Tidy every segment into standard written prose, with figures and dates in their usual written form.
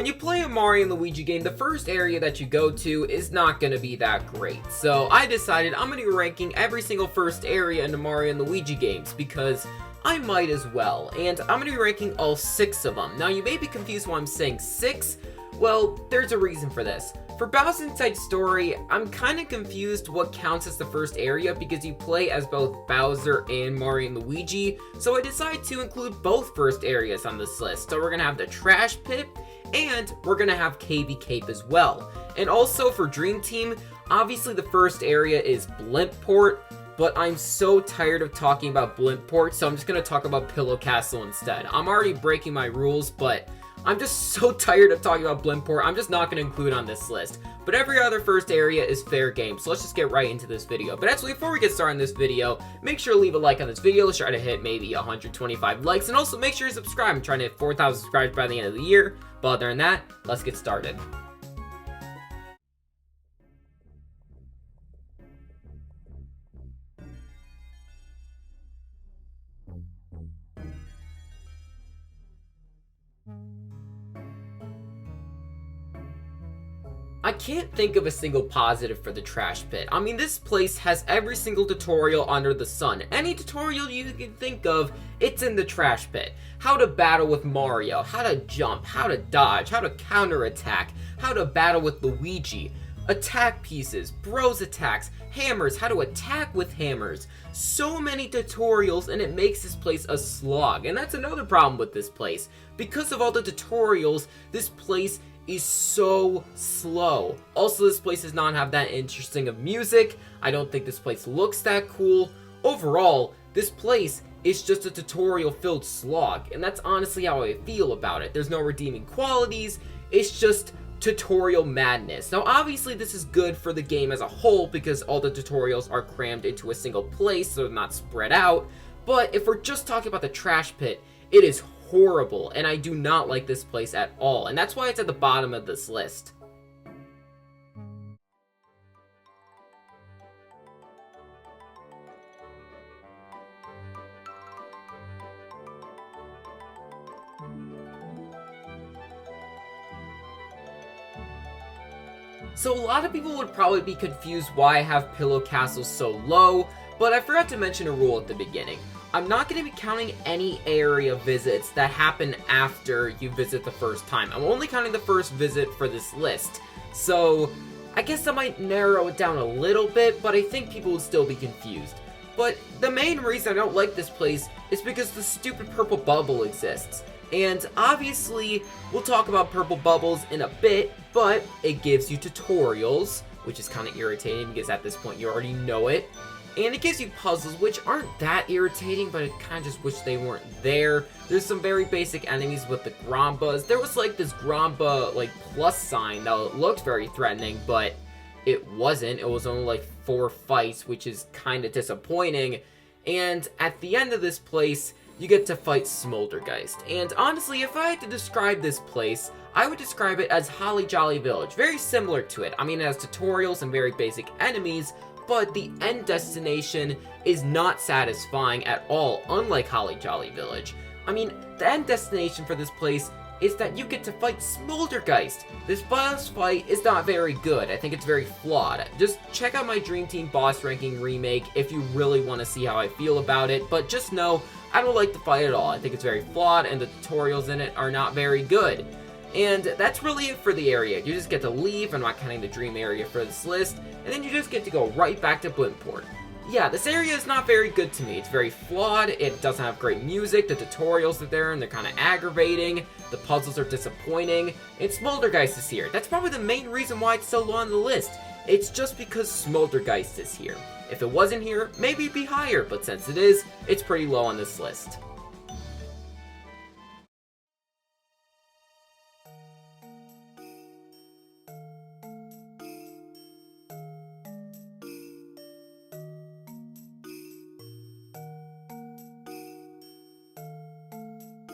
When you play a Mario and Luigi game, the first area that you go to is not going to be that great. So I decided I'm going to be ranking every single first area in the Mario and Luigi games because I might as well. And I'm going to be ranking all 6 of them. Now you may be confused why I'm saying 6. Well, there's a reason for this. For Bowser's Inside Story, I'm kind of confused what counts as the first area because you play as both Bowser and Mario and Luigi, so I decided to include both first areas on this list. So we're going to have the Trash Pit, and we're going to have KV Cape as well. And also for Dream Team, obviously the first area is Blimport, but I'm so tired of talking about Blimport, so I'm just going to talk about Pillow Castle instead. I'm already breaking my rules, but I'm just so tired of talking about Blimport, I'm just not going to include on this list. But every other first area is fair game, so let's just get right into this video. But actually, before we get started on this video, make sure to leave a like on this video. Let's try to hit maybe 125 likes, and also make sure to subscribe. I'm trying to hit 4,000 subscribers by the end of the year. But other than that, let's get started. I can't think of a single positive for the Trash Pit. I mean, this place has every single tutorial under the sun. Any tutorial you can think of, it's in the Trash Pit. How to battle with Mario, how to jump, how to dodge, how to counterattack, how to battle with Luigi, attack pieces, bros attacks, hammers, how to attack with hammers. So many tutorials, and it makes this place a slog. And that's another problem with this place. Because of all the tutorials, this place is so slow. Also, this place does not have that interesting of music. I don't think this place looks that cool. Overall, this place is just a tutorial-filled slog, and that's honestly how I feel about it. There's no redeeming qualities. It's just tutorial madness. Now, obviously, this is good for the game as a whole because all the tutorials are crammed into a single place, so they're not spread out. But if we're just talking about the Trash Pit, it is horrible, and I do not like this place at all, and that's why it's at the bottom of this list. So a lot of people would probably be confused why I have Pillow Castle so low, but I forgot to mention a rule at the beginning. I'm not going to be counting any area visits that happen after you visit the first time. I'm only counting the first visit for this list. So I guess I might narrow it down a little bit, but I think people would still be confused. But the main reason I don't like this place is because the stupid purple bubble exists. And obviously, we'll talk about purple bubbles in a bit, but it gives you tutorials, which is kind of irritating because at this point you already know it. And it gives you puzzles, which aren't that irritating, but I kind of just wish they weren't there. There's some very basic enemies with the Grombas. There was like this Gromba like plus sign that looked very threatening, but it wasn't. It was only like 4 fights, which is kind of disappointing. And at the end of this place, you get to fight Smoldergeist. And honestly, if I had to describe this place, I would describe it as Holly Jolly Village. Very similar to it. I mean, it has tutorials and very basic enemies, but the end destination is not satisfying at all, unlike Holly Jolly Village. I mean, the end destination for this place is that you get to fight Smoldergeist. This boss fight is not very good. I think it's very flawed. Just check out my Dream Team boss ranking remake if you really want to see how I feel about it, but just know I don't like the fight at all. I think it's very flawed, and the tutorials in it are not very good. And that's really it for the area. You just get to leave, I'm not counting the dream area for this list, and then you just get to go right back to Blimport. Yeah, this area is not very good to me. It's very flawed, it doesn't have great music, the tutorials are there and they're kind of aggravating, the puzzles are disappointing, and Smoldergeist is here. That's probably the main reason why it's so low on the list. It's just because Smoldergeist is here. If it wasn't here, maybe it'd be higher, but since it is, it's pretty low on this list.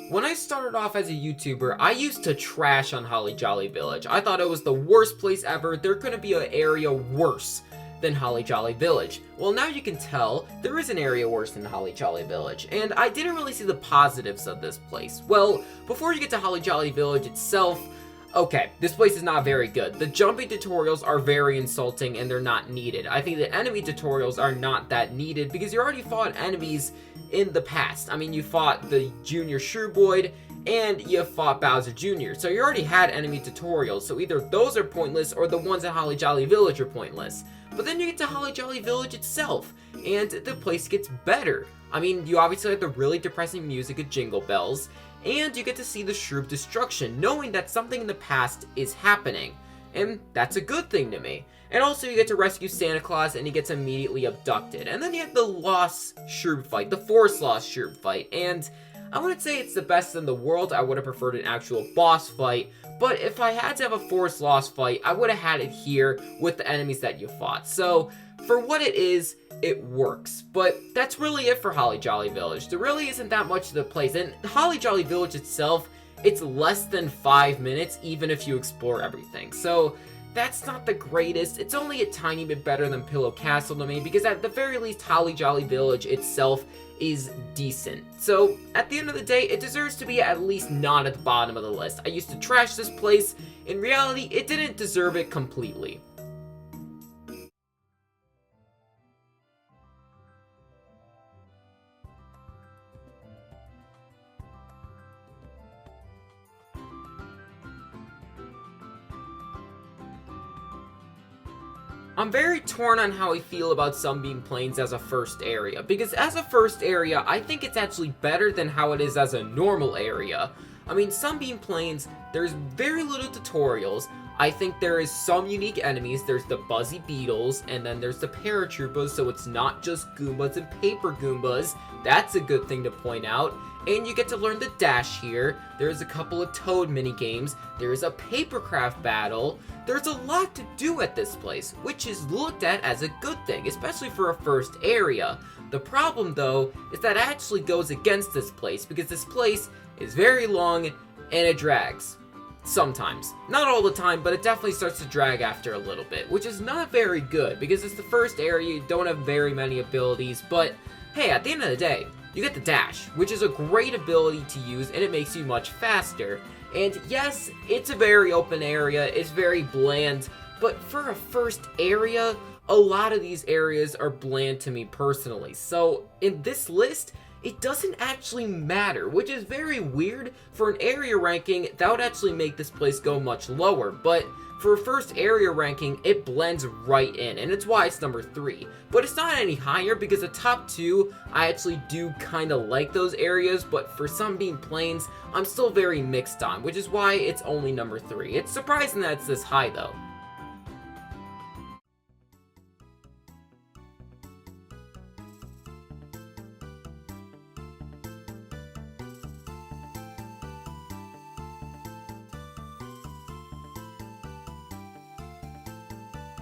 When I started off as a YouTuber, I used to trash on Holly Jolly Village. I thought it was the worst place ever. There couldn't be an area worse than Holly Jolly Village. Well, now you can tell there is an area worse than Holly Jolly Village, and I didn't really see the positives of this place. Well, before you get to Holly Jolly Village itself, Okay, this place is not very good. The jumping tutorials are very insulting and they're not needed. I think the enemy tutorials are not that needed because you already fought enemies in the past. I mean, you fought the Junior Shroob and you fought Bowser Jr. So you already had enemy tutorials, so either those are pointless or the ones at Holly Jolly Village are pointless. But then you get to Holly Jolly Village itself, and the place gets better. I mean, you obviously have the really depressing music of Jingle Bells, and you get to see the Shroob destruction, knowing that something in the past is happening. And that's a good thing to me. And also you get to rescue Santa Claus, and he gets immediately abducted. And then you have the Lost Shroob fight, the Force Lost Shroob fight, and I wouldn't say it's the best in the world. I would have preferred an actual boss fight, but if I had to have a Force Lost fight, I would have had it here with the enemies that you fought. So, for what it is, it works. But that's really it for Holly Jolly Village. There really isn't that much to the place, and Holly Jolly Village itself, it's less than 5 minutes, even if you explore everything. So, that's not the greatest. It's only a tiny bit better than Pillow Castle to me, because at the very least, Holly Jolly Village itself is decent. So, at the end of the day, it deserves to be at least not at the bottom of the list. I used to trash this place. In reality, it didn't deserve it completely. I'm very torn on how I feel about Sunbeam Plains as a first area, because as a first area, I think it's actually better than how it is as a normal area. I mean, Sunbeam Plains, there's very little tutorials. I think there is some unique enemies. There's the Buzzy Beetles, and then there's the Paratroopers, so it's not just Goombas and Paper Goombas. That's a good thing to point out. And you get to learn the dash here. There's a couple of Toad minigames. There's a papercraft battle. There's a lot to do at this place, which is looked at as a good thing, especially for a first area. The problem, though, is that it actually goes against this place, because this place is very long and it drags. Sometimes. Not all the time, but it definitely starts to drag after a little bit, which is not very good, because it's the first area, you don't have very many abilities, but hey, at the end of the day, you get the dash, which is a great ability to use, and it makes you much faster. And yes, it's a very open area, it's very bland, but for a first area, a lot of these areas are bland to me personally. So, in this list, it doesn't actually matter, which is very weird. For an area ranking, that would actually make this place go much lower, but for a first area ranking, it blends right in, and it's why it's number 3. But it's not any higher, because the top 2, I actually do kind of like those areas, but for Sunbeam Plains, I'm still very mixed on, which is why it's only number 3. It's surprising that it's this high, though.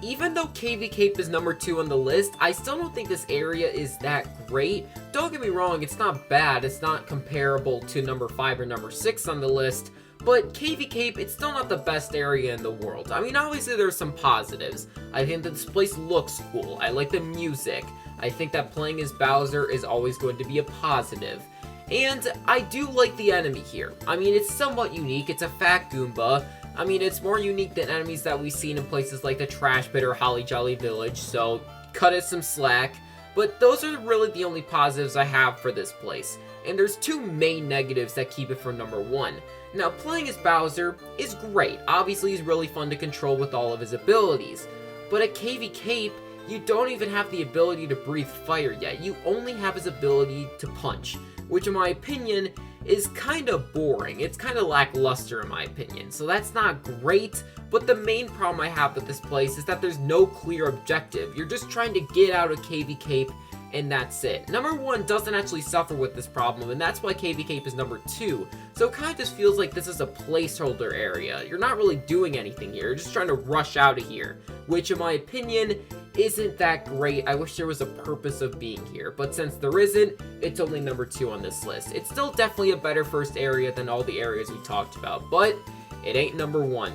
Even though KV Cape is number 2 on the list, I still don't think this area is that great. Don't get me wrong, it's not bad, it's not comparable to number 5 or number 6 on the list, but KV Cape, it's still not the best area in the world. I mean, obviously there's some positives. I think that this place looks cool, I like the music, I think that playing as Bowser is always going to be a positive. And I do like the enemy here. I mean, it's somewhat unique, it's a fat Goomba. I mean, it's more unique than enemies that we've seen in places like the Trash Pit or Holly Jolly Village, so cut it some slack. But those are really the only positives I have for this place. And there's 2 main negatives that keep it from number 1. Now, playing as Bowser is great. Obviously, he's really fun to control with all of his abilities. But at KV Cape, you don't even have the ability to breathe fire yet. You only have his ability to punch, which in my opinion is kind of boring. It's kind of lackluster in my opinion, so that's not great. But the main problem I have with this place is that there's no clear objective. You're just trying to get out of KV Cape, and that's it. Number 1 doesn't actually suffer with this problem, and that's why KV Cape is number 2. So it kind of just feels like this is a placeholder area. You're not really doing anything here, you're just trying to rush out of here, which in my opinion isn't that great. I wish there was a purpose of being here, but since there isn't, it's only number 2 on this list. It's still definitely a better first area than all the areas we talked about, but it ain't number 1.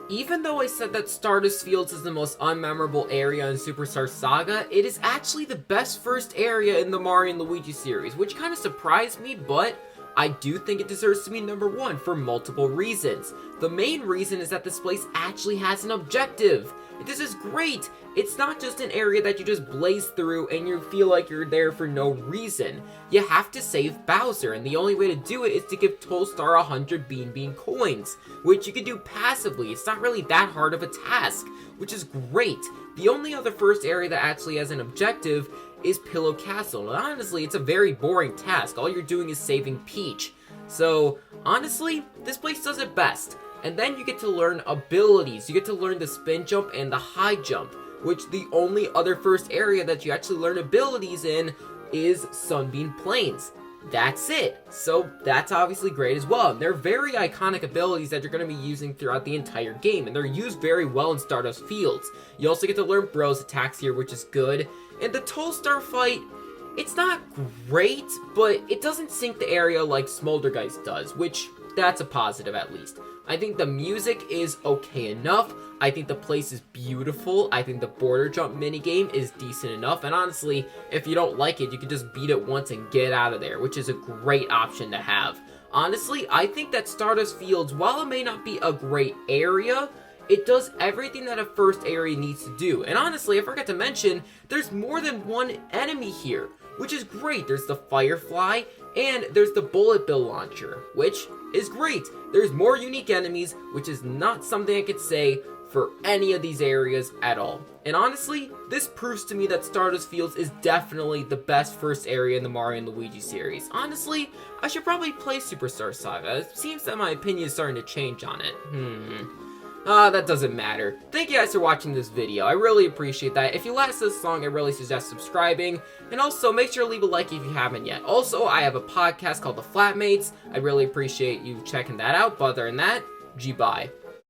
Even though I said that Stardust Fields is the most unmemorable area in Superstar Saga, it is actually the best first area in the Mario and Luigi series, which kind of surprised me, but I do think it deserves to be number 1 for multiple reasons. The main reason is that this place actually has an objective. This is great! It's not just an area that you just blaze through and you feel like you're there for no reason. You have to save Bowser, and the only way to do it is to give Tolstar 100 Bean Bean coins, which you can do passively. It's not really that hard of a task, which is great. The only other first area that actually has an objective is Pillow Castle, and honestly, it's a very boring task. All you're doing is saving Peach. So, honestly, this place does it best. And then you get to learn abilities. You get to learn the spin jump and the high jump, which the only other first area that you actually learn abilities in is Sunbeam Plains. That's it. So that's obviously great as well. And they're very iconic abilities that you're going to be using throughout the entire game, and they're used very well in Stardust Fields. You also get to learn Bros attacks here, which is good. And the Tolstar fight, it's not great, but it doesn't sink the area like Smoldergeist does, which that's a positive at least. I think the music is okay enough. I think the place is beautiful. I think the border jump minigame is decent enough. And honestly, if you don't like it, you can just beat it once and get out of there, which is a great option to have. Honestly, I think that Stardust Fields, while it may not be a great area, it does everything that a first area needs to do. And honestly, I forgot to mention, there's more than one enemy here, which is great. There's the Firefly, and there's the Bullet Bill Launcher, which is great. There's more unique enemies, which is not something I could say for any of these areas at all. And honestly, this proves to me that Stardust Fields is definitely the best first area in the Mario and Luigi series. Honestly, I should probably play Superstar Saga. It seems that my opinion is starting to change on it. That doesn't matter. Thank you guys for watching this video. I really appreciate that. If you last this long, I really suggest subscribing. And also, make sure to leave a like if you haven't yet. Also, I have a podcast called The Flatmates. I really appreciate you checking that out. But other than that, G-bye.